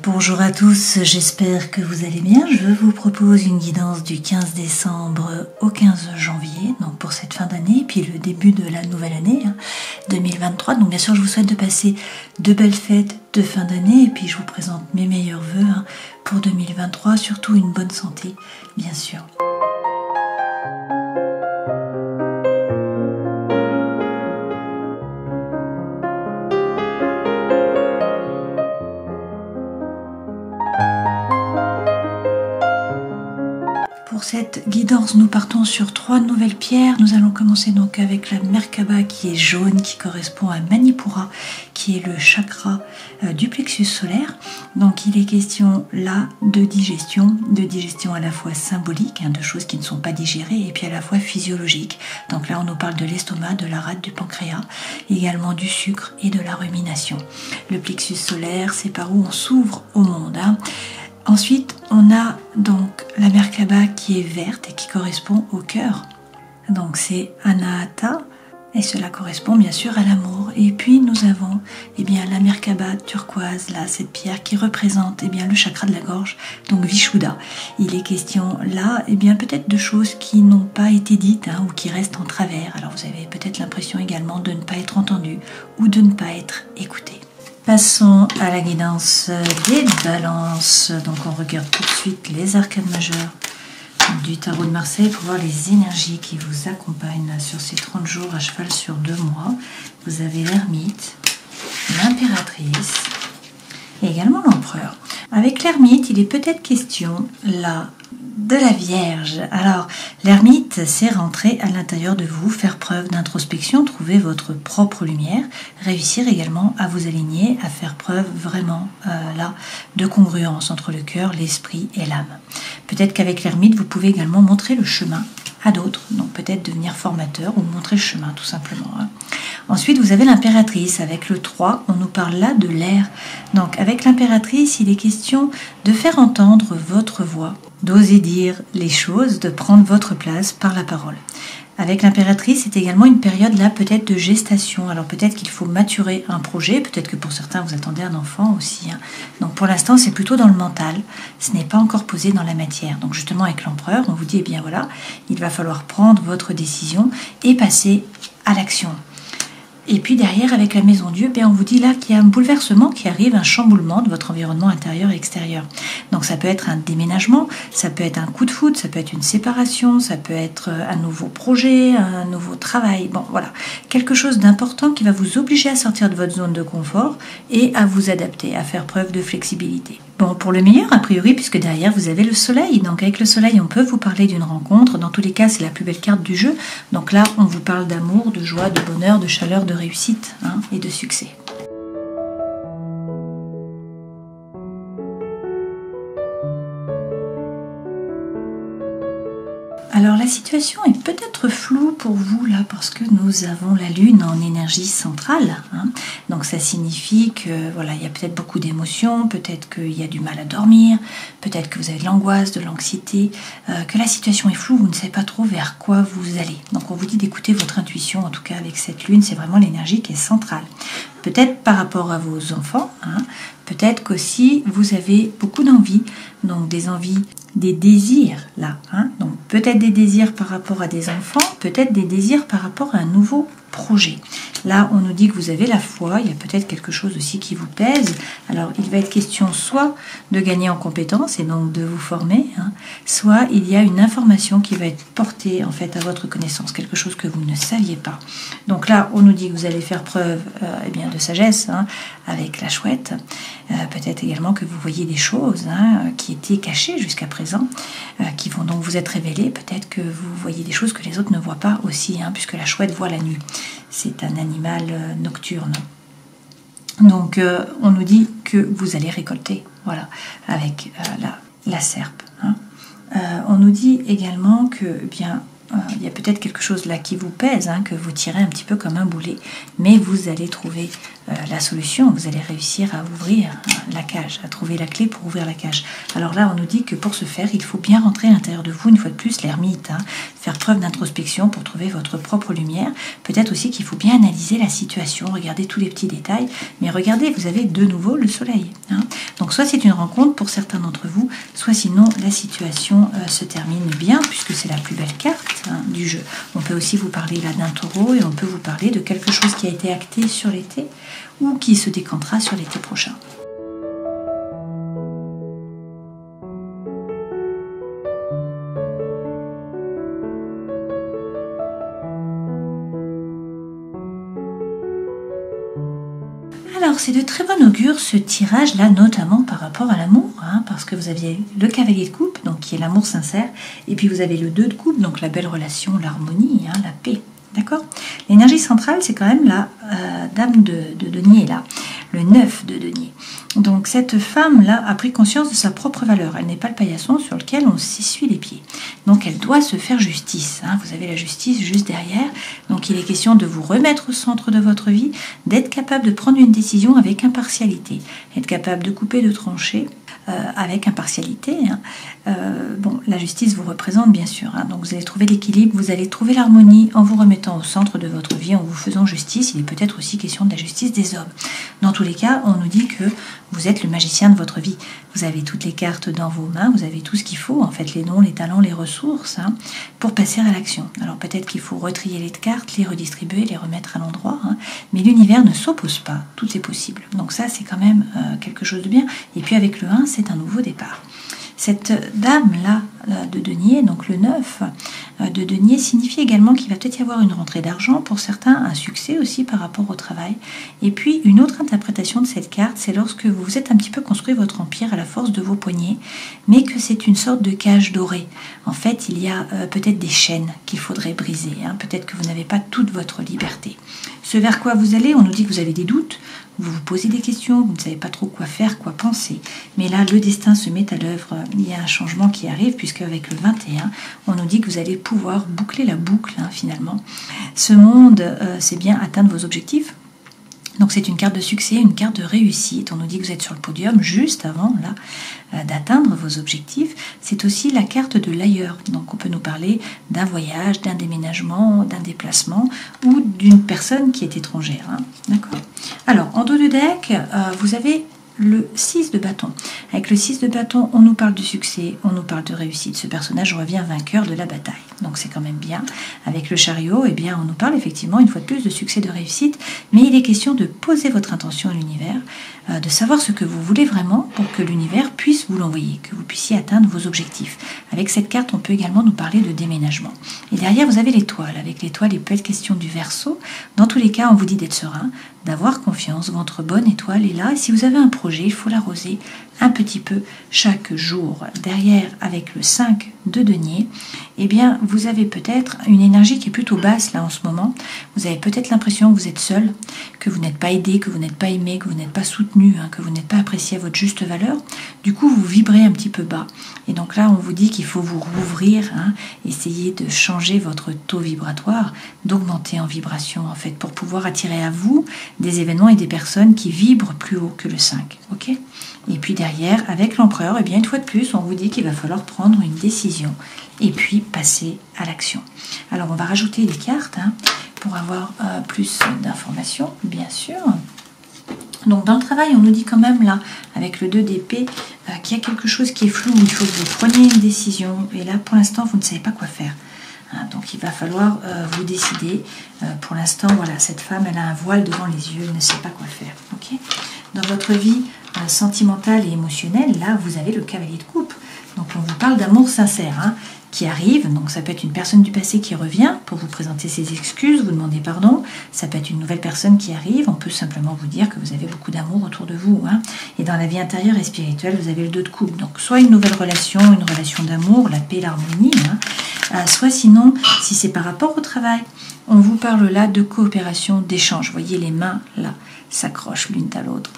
Bonjour à tous, j'espère que vous allez bien. Je vous propose une guidance du 15 décembre au 15 janvier, donc pour cette fin d'année, puis le début de la nouvelle année 2023. Donc bien sûr, je vous souhaite de passer de belles fêtes de fin d'année, et puis je vous présente mes meilleurs vœux pour 2023, surtout une bonne santé, bien sûr. Pour cette guidance, nous partons sur 3 nouvelles pierres. Nous allons commencer donc avec la Merkaba qui est jaune, qui correspond à Manipura, qui est le chakra du plexus solaire. Donc il est question là de digestion à la fois symbolique, de choses qui ne sont pas digérées, et puis à la fois physiologique. Donc là on nous parle de l'estomac, de la rate, du pancréas, également du sucre et de la rumination. Le plexus solaire, c'est par où on s'ouvre au monde. Ensuite, on a donc la Merkaba qui est verte et qui correspond au cœur. Donc c'est Anahata et cela correspond bien sûr à l'amour. Et puis nous avons la Merkaba turquoise, là, cette pierre qui représente le chakra de la gorge, donc Vishuddha. Il est question là peut-être de choses qui n'ont pas été dites ou qui restent en travers. Alors vous avez peut-être l'impression également de ne pas être entendu ou de ne pas être écouté. Passons à la guidance des balances. Donc on regarde tout de suite les arcanes majeures du tarot de Marseille pour voir les énergies qui vous accompagnent sur ces 30 jours à cheval sur 2 mois. Vous avez l'ermite, l'impératrice et également l'empereur. Avec l'ermite, il est peut-être question là de la Vierge. Alors, l'ermite, c'est rentrer à l'intérieur de vous, faire preuve d'introspection, trouver votre propre lumière, réussir également à vous aligner, à faire preuve vraiment de congruence entre le cœur, l'esprit et l'âme. Peut-être qu'avec l'ermite, vous pouvez également montrer le chemin à d'autres, donc peut-être devenir formateur ou montrer le chemin tout simplement. Ensuite, vous avez l'impératrice. Avec le 3, on nous parle là de l'air. Donc avec l'impératrice, il est question de faire entendre votre voix, d'oser dire les choses, de prendre votre place par la parole. Avec l'impératrice, c'est également une période là peut-être de gestation. Alors peut-être qu'il faut maturer un projet, peut-être que pour certains vous attendez un enfant aussi. Donc pour l'instant c'est plutôt dans le mental, ce n'est pas encore posé dans la matière. Donc justement avec l'empereur, on vous dit il va falloir prendre votre décision et passer à l'action. Et puis derrière, avec la Maison Dieu, on vous dit là qu'il y a un bouleversement qui arrive, un chamboulement de votre environnement intérieur et extérieur. Donc ça peut être un déménagement, ça peut être un coup de foudre, ça peut être une séparation, ça peut être un nouveau projet, un nouveau travail. Bon, voilà, quelque chose d'important qui va vous obliger à sortir de votre zone de confort et à vous adapter, à faire preuve de flexibilité. Bon, pour le meilleur, a priori, puisque derrière, vous avez le soleil. Donc, avec le soleil, on peut vous parler d'une rencontre. Dans tous les cas, c'est la plus belle carte du jeu. Donc là, on vous parle d'amour, de joie, de bonheur, de chaleur, de réussite et de succès. Alors la situation est peut-être floue pour vous là parce que nous avons la lune en énergie centrale. Donc ça signifie que il y a peut-être beaucoup d'émotions, peut-être qu'il y a du mal à dormir, peut-être que vous avez de l'angoisse, de l'anxiété, que la situation est floue, vous ne savez pas trop vers quoi vous allez. Donc on vous dit d'écouter votre intuition, en tout cas avec cette lune, c'est vraiment l'énergie qui est centrale. Peut-être par rapport à vos enfants, peut-être qu'aussi vous avez beaucoup d'envies, donc des envies, des désirs là, donc peut-être des désirs par rapport à des enfants, peut-être des désirs par rapport à un nouveau projet. Là, on nous dit que vous avez la foi, il y a peut-être quelque chose aussi qui vous pèse. Alors, il va être question soit de gagner en compétences et donc de vous former, soit il y a une information qui va être portée en fait à votre connaissance, quelque chose que vous ne saviez pas. Donc là, on nous dit que vous allez faire preuve de sagesse avec la chouette. Peut-être également que vous voyez des choses qui étaient cachées jusqu'à présent, qui vont donc vous être révélées. Peut-être que vous voyez des choses que les autres ne voient pas aussi, puisque la chouette voit la nuit. C'est un animal nocturne. Donc on nous dit que vous allez récolter, avec la serpe. On nous dit également que il y a peut-être quelque chose là qui vous pèse, que vous tirez un petit peu comme un boulet, mais vous allez trouver la solution, vous allez réussir à ouvrir la cage, à trouver la clé pour ouvrir la cage. Alors là, on nous dit que pour ce faire, il faut bien rentrer à l'intérieur de vous, une fois de plus, l'ermite. faire preuve d'introspection pour trouver votre propre lumière. Peut-être aussi qu'il faut bien analyser la situation, regarder tous les petits détails, mais regardez, vous avez de nouveau le soleil. Donc soit c'est une rencontre pour certains d'entre vous, soit sinon la situation se termine bien, puisque c'est la plus belle carte du jeu. On peut aussi vous parler là d'un taureau, et on peut vous parler de quelque chose qui a été acté sur l'été, ou qui se décantera sur l'été prochain. Alors, c'est de très bon augure ce tirage-là, notamment par rapport à l'amour, parce que vous aviez le cavalier de coupe, donc qui est l'amour sincère, et puis vous avez le 2 de coupe, donc la belle relation, l'harmonie, la paix. D'accord? L'énergie centrale, c'est quand même la dame de denier, là, le 9 de denier. Donc cette femme-là a pris conscience de sa propre valeur. Elle n'est pas le paillasson sur lequel on s'essuie les pieds. Donc elle doit se faire justice. Vous avez la justice juste derrière. Donc il est question de vous remettre au centre de votre vie, d'être capable de prendre une décision avec impartialité, être capable de couper, de trancher avec impartialité. Bon, la justice vous représente bien sûr. Donc vous allez trouver l'équilibre, vous allez trouver l'harmonie en vous remettant au centre de votre vie, en vous faisant justice. Il est peut-être aussi question de la justice des hommes. Dans tous les cas, on nous dit que vous êtes le magicien de votre vie. Vous avez toutes les cartes dans vos mains, vous avez tout ce qu'il faut, en fait, les dons, les talents, les ressources, pour passer à l'action. Alors peut-être qu'il faut retrier les cartes, les redistribuer, les remettre à l'endroit, mais l'univers ne s'oppose pas, tout est possible. Donc ça, c'est quand même quelque chose de bien. Et puis avec le 1, c'est un nouveau départ. Cette dame-là de denier, donc le 9 de denier, signifie également qu'il va peut-être y avoir une rentrée d'argent, pour certains un succès aussi par rapport au travail. Et puis une autre interprétation de cette carte, c'est lorsque vous vous êtes un petit peu construit votre empire à la force de vos poignets, mais que c'est une sorte de cage dorée. En fait, il y a peut-être des chaînes qu'il faudrait briser, peut-être que vous n'avez pas toute votre liberté. Ce vers quoi vous allez, on nous dit que vous avez des doutes, vous vous posez des questions, vous ne savez pas trop quoi faire, quoi penser. Mais là, le destin se met à l'œuvre. Il y a un changement qui arrive, puisque avec le 21, on nous dit que vous allez pouvoir boucler la boucle, finalement. Ce monde, c'est bien atteindre vos objectifs. Donc c'est une carte de succès, une carte de réussite. On nous dit que vous êtes sur le podium juste avant d'atteindre vos objectifs. C'est aussi la carte de l'ailleurs. Donc on peut nous parler d'un voyage, d'un déménagement, d'un déplacement ou d'une personne qui est étrangère. D'accord. Alors en dos de deck, vous avez le 6 de bâton. Avec le 6 de bâton, on nous parle du succès, on nous parle de réussite. Ce personnage revient vainqueur de la bataille. Donc c'est quand même bien. Avec le chariot, eh bien, on nous parle effectivement une fois de plus de succès, de réussite, mais il est question de poser votre intention à l'univers, de savoir ce que vous voulez vraiment pour que l'univers puisse vous l'envoyer, que vous puissiez atteindre vos objectifs. Avec cette carte, on peut également nous parler de déménagement. Et derrière, vous avez l'étoile. Avec l'étoile, il peut être question du Verseau. Dans tous les cas, on vous dit d'être serein, d'avoir confiance. Votre bonne étoile est là. Et si vous avez un projet, il faut l'arroser un petit peu chaque jour. Derrière, avec le 5 de denier, eh bien, vous avez peut-être une énergie qui est plutôt basse là en ce moment. Vous avez peut-être l'impression que vous êtes seul, que vous n'êtes pas aidé, que vous n'êtes pas aimé, que vous n'êtes pas soutenu, que vous n'êtes pas apprécié à votre juste valeur. Du coup, vous vibrez un petit peu bas. Et donc là, on vous dit qu'il faut vous rouvrir, essayer de changer votre taux vibratoire, d'augmenter en vibration en fait, pour pouvoir attirer à vous des événements et des personnes qui vibrent plus haut que le 5. Ok ? Et puis derrière, avec l'empereur, eh bien une fois de plus, on vous dit qu'il va falloir prendre une décision et puis passer à l'action. Alors on va rajouter des cartes pour avoir plus d'informations, bien sûr. Donc dans le travail, on nous dit quand même là, avec le 2 d'épée, qu'il y a quelque chose qui est flou, il faut que vous preniez une décision. Et là, pour l'instant, vous ne savez pas quoi faire. Donc il va falloir vous décider. Pour l'instant, voilà, cette femme, elle a un voile devant les yeux, elle ne sait pas quoi faire. Okay ? Dans votre vie sentimentale et émotionnelle, là, vous avez le cavalier de coupe. Donc on vous parle d'amour sincère qui arrive. Donc ça peut être une personne du passé qui revient pour vous présenter ses excuses, vous demander pardon. Ça peut être une nouvelle personne qui arrive. On peut simplement vous dire que vous avez beaucoup d'amour autour de vous. Et dans la vie intérieure et spirituelle, vous avez le 2 de coupe. Donc soit une nouvelle relation, une relation d'amour, la paix, l'harmonie. Soit sinon, si c'est par rapport au travail, on vous parle là de coopération, d'échange. Vous voyez, les mains là s'accrochent l'une à l'autre.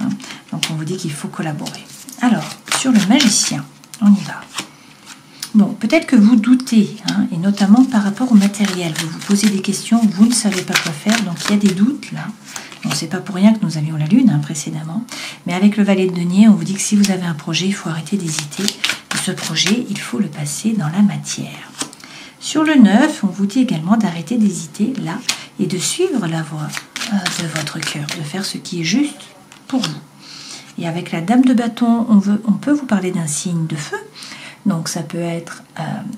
Donc on vous dit qu'il faut collaborer. Alors, sur le magicien, on y va. Bon, peut-être que vous doutez, et notamment par rapport au matériel. Vous vous posez des questions, vous ne savez pas quoi faire, donc il y a des doutes là. Bon, c'est pas pour rien que nous avions la lune précédemment. Mais avec le valet de denier, on vous dit que si vous avez un projet, il faut arrêter d'hésiter. Et ce projet, il faut le passer dans la matière. Sur le 9, on vous dit également d'arrêter d'hésiter là et de suivre la voie de votre cœur, de faire ce qui est juste pour vous. Et avec la dame de bâton, on peut vous parler d'un signe de feu. Donc ça peut être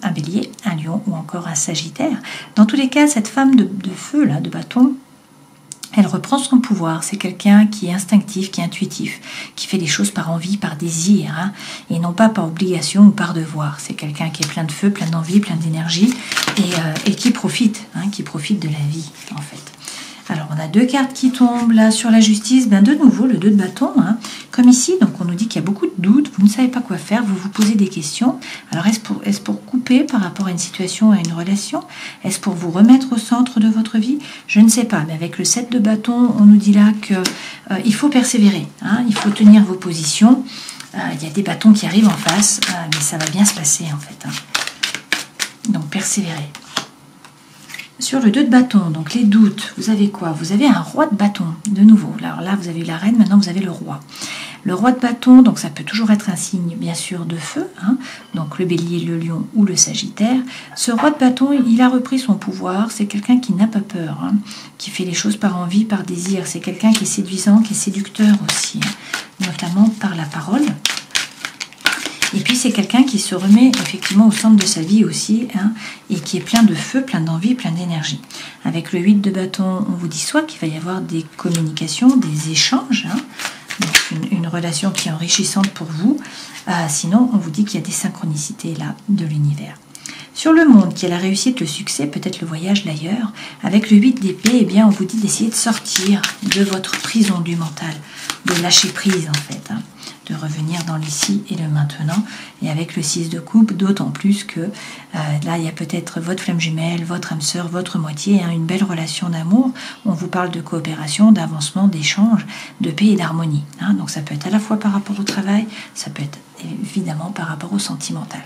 un bélier, un lion ou encore un sagittaire. Dans tous les cas, cette femme de feu, là, de bâton, elle reprend son pouvoir. C'est quelqu'un qui est instinctif, qui est intuitif, qui fait les choses par envie, par désir, hein, et non pas par obligation ou par devoir. C'est quelqu'un qui est plein de feu, plein d'envie, plein d'énergie et qui profite de la vie en fait. Alors on a 2 cartes qui tombent là sur la justice, de nouveau le 2 de bâton, hein. Comme ici, donc on nous dit qu'il y a beaucoup de doutes, vous ne savez pas quoi faire, vous vous posez des questions. Alors est-ce pour couper par rapport à une situation, à une relation? Est-ce pour vous remettre au centre de votre vie? Je ne sais pas, mais avec le 7 de bâton, on nous dit là qu'il faut persévérer, hein, il faut tenir vos positions. Il y a des bâtons qui arrivent en face, mais ça va bien se passer en fait, hein. Donc persévérer. Sur le 2 de bâton, donc les doutes, vous avez quoi? Vous avez un roi de bâton, de nouveau. Alors là, vous avez eu la reine, maintenant vous avez le roi. Le roi de bâton, donc ça peut toujours être un signe, bien sûr, de feu, hein, donc le bélier, le lion ou le sagittaire. Ce roi de bâton, il a repris son pouvoir, c'est quelqu'un qui n'a pas peur, hein, qui fait les choses par envie, par désir. C'est quelqu'un qui est séduisant, qui est séducteur aussi, hein, notamment par la parole. Et puis c'est quelqu'un qui se remet effectivement au centre de sa vie aussi, hein, et qui est plein de feu, plein d'envie, plein d'énergie. Avec le 8 de bâton, on vous dit soit qu'il va y avoir des communications, des échanges, hein, donc une relation qui est enrichissante pour vous. Sinon, on vous dit qu'il y a des synchronicités là de l'univers. Sur le monde, qui est la réussite, le succès, peut-être le voyage d'ailleurs, avec le 8 d'épée, eh bien, on vous dit d'essayer de sortir de votre prison du mental, de lâcher prise en fait, hein, de revenir dans l'ici et le maintenant. Et avec le 6 de coupe, d'autant plus que là, il y a peut-être votre flamme jumelle, votre âme sœur, votre moitié, hein, une belle relation d'amour. On vous parle de coopération, d'avancement, d'échange, de paix et d'harmonie, hein. Donc ça peut être à la fois par rapport au travail, ça peut être évidemment par rapport au sentimental.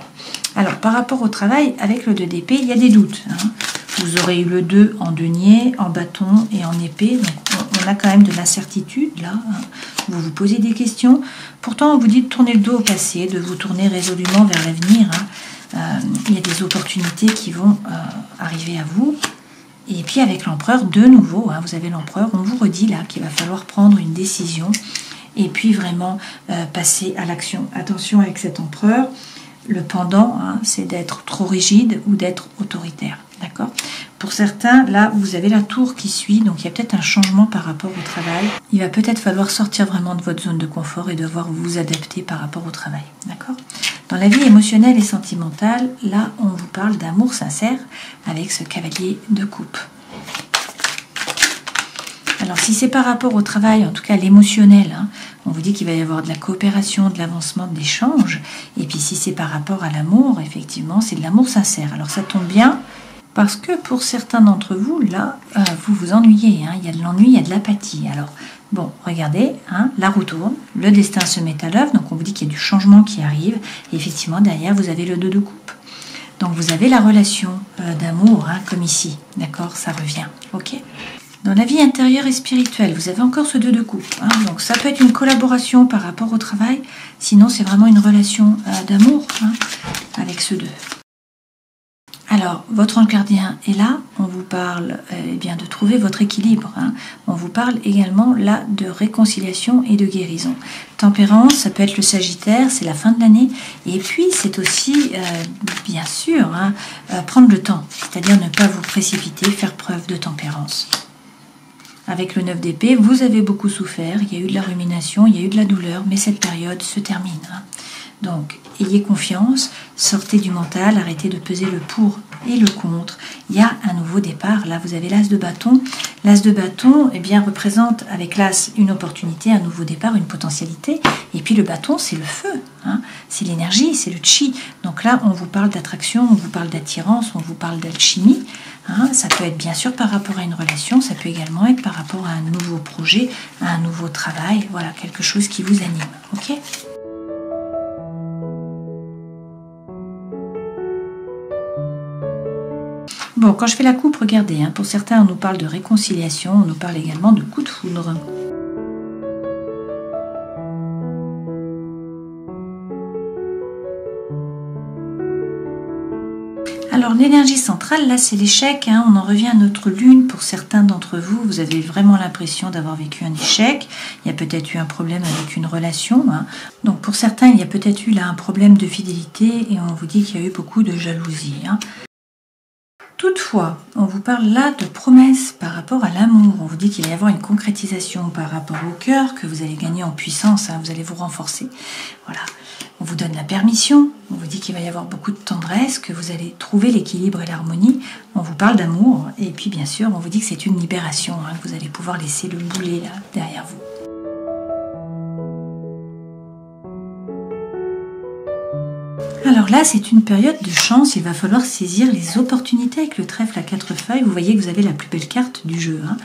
Alors par rapport au travail, avec le 2 d'épée, il y a des doutes, hein. Vous aurez eu le 2 en denier, en bâton et en épée. Donc on a quand même de l'incertitude là, hein. Vous vous posez des questions. Pourtant on vous dit de tourner le dos au passé, de vous tourner résolument vers l'avenir, hein. Il y a des opportunités qui vont arriver à vous. Et puis avec l'empereur, de nouveau, hein, vous avez l'empereur, on vous redit là qu'il va falloir prendre une décision et puis vraiment passer à l'action. Attention avec cet empereur, le pendant, hein, c'est d'être trop rigide ou d'être autoritaire. D'accord? Pour certains, là, vous avez la tour qui suit, donc il y a peut-être un changement par rapport au travail. Il va peut-être falloir sortir vraiment de votre zone de confort et devoir vous adapter par rapport au travail. D'accord? Dans la vie émotionnelle et sentimentale, là, on vous parle d'amour sincère avec ce cavalier de coupe. Alors, si c'est par rapport au travail, en tout cas l'émotionnel, hein, on vous dit qu'il va y avoir de la coopération, de l'avancement, de l'échange. Et puis, si c'est par rapport à l'amour, effectivement, c'est de l'amour sincère. Alors, ça tombe bien parce que pour certains d'entre vous, là, vous vous ennuyez, hein, il y a de l'ennui, il y a de l'apathie. Alors, bon, regardez, hein, la roue tourne, le destin se met à l'œuvre, donc on vous dit qu'il y a du changement qui arrive. Et effectivement, derrière, vous avez le 2 de coupe. Donc, vous avez la relation d'amour, hein, comme ici, d'accord? Ça revient, ok? Dans la vie intérieure et spirituelle, vous avez encore ce 2 de coupe, hein, donc ça peut être une collaboration par rapport au travail, sinon c'est vraiment une relation d'amour, hein, avec ce 2. Alors, votre ange gardien est là, on vous parle eh bien, de trouver votre équilibre, hein. On vous parle également là de réconciliation et de guérison. Tempérance, ça peut être le Sagittaire, c'est la fin de l'année, et puis c'est aussi, bien sûr, hein, prendre le temps, c'est-à-dire ne pas vous précipiter, faire preuve de tempérance. Avec le 9 d'épée, vous avez beaucoup souffert, il y a eu de la rumination, il y a eu de la douleur, mais cette période se termine, hein. Donc, ayez confiance, sortez du mental, arrêtez de peser le pour et le contre. Il y a un nouveau départ. Là, vous avez l'as de bâton. L'as de bâton, eh bien, représente avec l'as une opportunité, un nouveau départ, une potentialité. Et puis le bâton, c'est le feu, hein. C'est l'énergie, c'est le chi. Donc là, on vous parle d'attraction, on vous parle d'attirance, on vous parle d'alchimie, hein. Ça peut être bien sûr par rapport à une relation, ça peut également être par rapport à un nouveau projet, à un nouveau travail. Voilà, quelque chose qui vous anime. Ok ? Bon, quand je fais la coupe, regardez, hein, pour certains, on nous parle de réconciliation, on nous parle également de coup de foudre. Alors l'énergie centrale, là c'est l'échec, hein. On en revient à notre lune. Pour certains d'entre vous, vous avez vraiment l'impression d'avoir vécu un échec. Il y a peut-être eu un problème avec une relation, hein. Donc pour certains, il y a peut-être eu là un problème de fidélité et on vous dit qu'il y a eu beaucoup de jalousie, hein. Toutefois, on vous parle là de promesses par rapport à l'amour. On vous dit qu'il va y avoir une concrétisation par rapport au cœur, que vous allez gagner en puissance, hein, vous allez vous renforcer. Voilà. On vous donne la permission, on vous dit qu'il va y avoir beaucoup de tendresse, que vous allez trouver l'équilibre et l'harmonie. On vous parle d'amour et puis bien sûr, on vous dit que c'est une libération, hein, que vous allez pouvoir laisser le boulet là derrière vous. Alors là, c'est une période de chance, il va falloir saisir les opportunités avec le trèfle à 4 feuilles. Vous voyez que vous avez la plus belle carte du jeu, hein.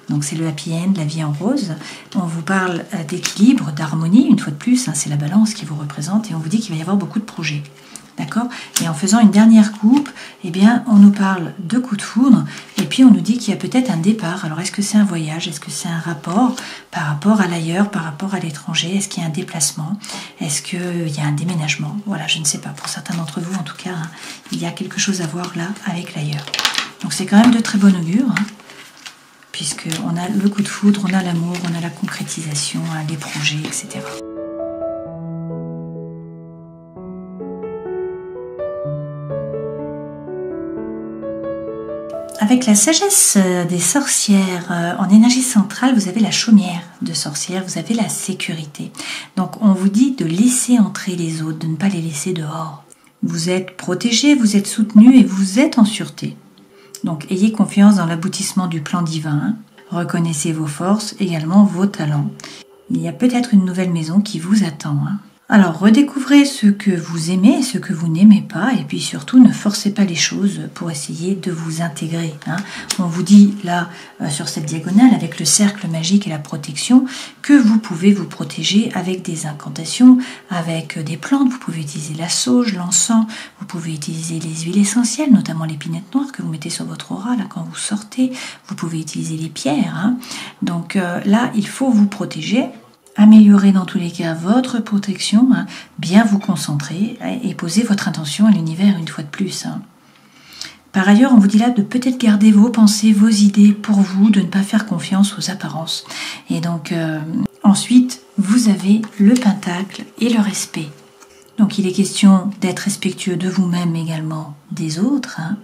Donc c'est le happy end, la vie en rose. On vous parle d'équilibre, d'harmonie, une fois de plus, hein, c'est la balance qui vous représente et on vous dit qu'il va y avoir beaucoup de projets. D'accord? Et en faisant une dernière coupe, eh bien, on nous parle de coup de foudre et puis on nous dit qu'il y a peut-être un départ. Alors, est-ce que c'est un voyage? Est-ce que c'est un rapport par rapport à l'ailleurs, par rapport à l'étranger? Est-ce qu'il y a un déplacement? Est-ce qu'il y a un déménagement? Voilà, je ne sais pas. Pour certains d'entre vous, en tout cas, hein, il y a quelque chose à voir là avec l'ailleurs. Donc, c'est quand même de très bon augure, hein, puisqu'on a le coup de foudre, on a l'amour, on a la concrétisation, hein, les projets, etc. Avec la sagesse des sorcières en énergie centrale, vous avez la chaumière de sorcière, vous avez la sécurité. Donc on vous dit de laisser entrer les autres, de ne pas les laisser dehors. Vous êtes protégé, vous êtes soutenu et vous êtes en sûreté. Donc ayez confiance dans l'aboutissement du plan divin. Reconnaissez vos forces, également vos talents. Il y a peut-être une nouvelle maison qui vous attend, hein. Alors, redécouvrez ce que vous aimez et ce que vous n'aimez pas, et puis surtout, ne forcez pas les choses pour essayer de vous intégrer, hein. On vous dit là, sur cette diagonale, avec le cercle magique et la protection, que vous pouvez vous protéger avec des incantations, avec des plantes. Vous pouvez utiliser la sauge, l'encens, vous pouvez utiliser les huiles essentielles, notamment l'épinette noire que vous mettez sur votre aura là, quand vous sortez. Vous pouvez utiliser les pierres, hein. Donc là, il faut vous protéger. Améliorer dans tous les cas votre protection, hein, bien vous concentrer et poser votre intention à l'univers une fois de plus, hein. Par ailleurs, on vous dit là de peut-être garder vos pensées, vos idées pour vous, de ne pas faire confiance aux apparences. Et donc, ensuite, vous avez le pentacle et le respect. Donc il est question d'être respectueux de vous-même également des autres, hein.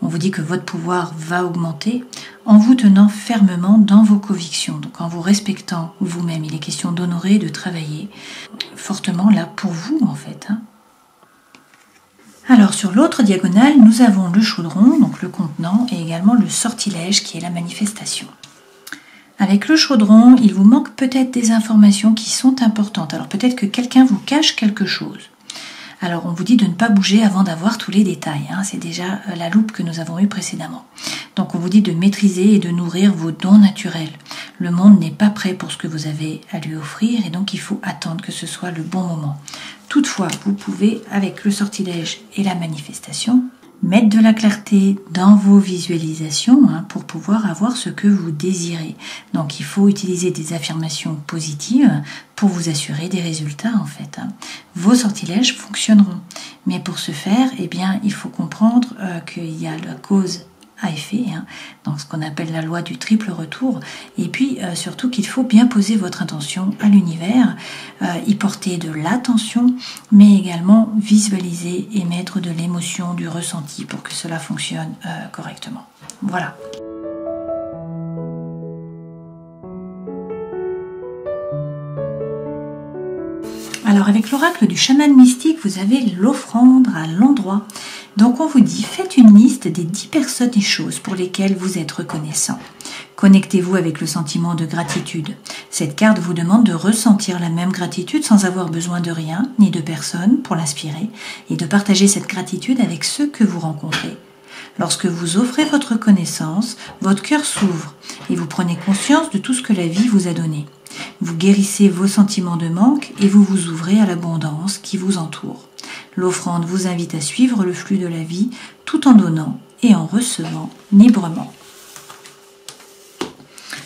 On vous dit que votre pouvoir va augmenter en vous tenant fermement dans vos convictions. Donc en vous respectant vous-même, il est question d'honorer, de travailler fortement là pour vous en fait, hein. Alors sur l'autre diagonale, nous avons le chaudron, donc le contenant, et également le sortilège qui est la manifestation. Avec le chaudron, il vous manque peut-être des informations qui sont importantes. Alors peut-être que quelqu'un vous cache quelque chose. Alors on vous dit de ne pas bouger avant d'avoir tous les détails, hein. C'est déjà la loupe que nous avons eue précédemment. Donc on vous dit de maîtriser et de nourrir vos dons naturels. Le monde n'est pas prêt pour ce que vous avez à lui offrir et donc il faut attendre que ce soit le bon moment. Toutefois, vous pouvez, avec le sortilège et la manifestation, mettre de la clarté dans vos visualisations, hein, pour pouvoir avoir ce que vous désirez. Donc il faut utiliser des affirmations positives pour vous assurer des résultats en fait, hein. Vos sortilèges fonctionneront. Mais pour ce faire, eh bien, il faut comprendre qu'il y a la cause à effet, hein, dans ce qu'on appelle la loi du triple retour, et puis surtout qu'il faut bien poser votre intention à l'univers, y porter de l'attention, mais également visualiser et mettre de l'émotion, du ressenti pour que cela fonctionne correctement. Voilà. Alors avec l'oracle du chaman mystique, vous avez l'offrande à l'endroit. Donc on vous dit, faites une liste des 10 personnes et choses pour lesquelles vous êtes reconnaissant. Connectez-vous avec le sentiment de gratitude. Cette carte vous demande de ressentir la même gratitude sans avoir besoin de rien ni de personne pour l'inspirer et de partager cette gratitude avec ceux que vous rencontrez. Lorsque vous offrez votre reconnaissance, votre cœur s'ouvre et vous prenez conscience de tout ce que la vie vous a donné. Vous guérissez vos sentiments de manque et vous vous ouvrez à l'abondance qui vous entoure. L'offrande vous invite à suivre le flux de la vie tout en donnant et en recevant librement.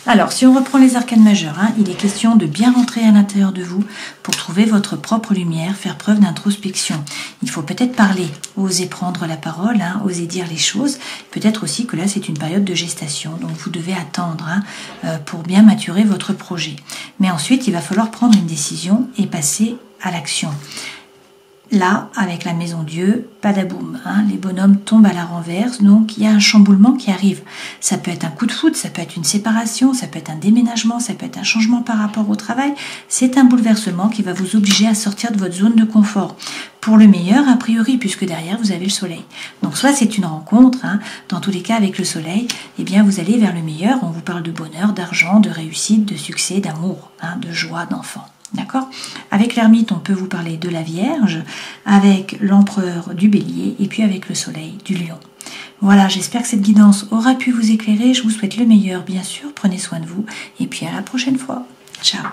Alors, si on reprend les arcanes majeures, il est question de bien rentrer à l'intérieur de vous pour trouver votre propre lumière, faire preuve d'introspection. Il faut peut-être parler, oser prendre la parole, oser dire les choses. Peut-être aussi que là, c'est une période de gestation, donc vous devez attendre pour bien maturer votre projet. Mais ensuite, il va falloir prendre une décision et passer à l'action. Là, avec la maison Dieu, padaboum, les bonhommes tombent à la renverse, donc il y a un chamboulement qui arrive. Ça peut être un coup de foudre, ça peut être une séparation, ça peut être un déménagement, ça peut être un changement par rapport au travail. C'est un bouleversement qui va vous obliger à sortir de votre zone de confort. Pour le meilleur, a priori, puisque derrière, vous avez le soleil. Donc soit c'est une rencontre, dans tous les cas avec le soleil, eh bien vous allez vers le meilleur. On vous parle de bonheur, d'argent, de réussite, de succès, d'amour, de joie, d'enfant. D'accord ? Avec l'ermite, on peut vous parler de la Vierge, avec l'empereur du Bélier et puis avec le soleil du Lion. Voilà, j'espère que cette guidance aura pu vous éclairer. Je vous souhaite le meilleur, bien sûr. Prenez soin de vous et puis à la prochaine fois. Ciao !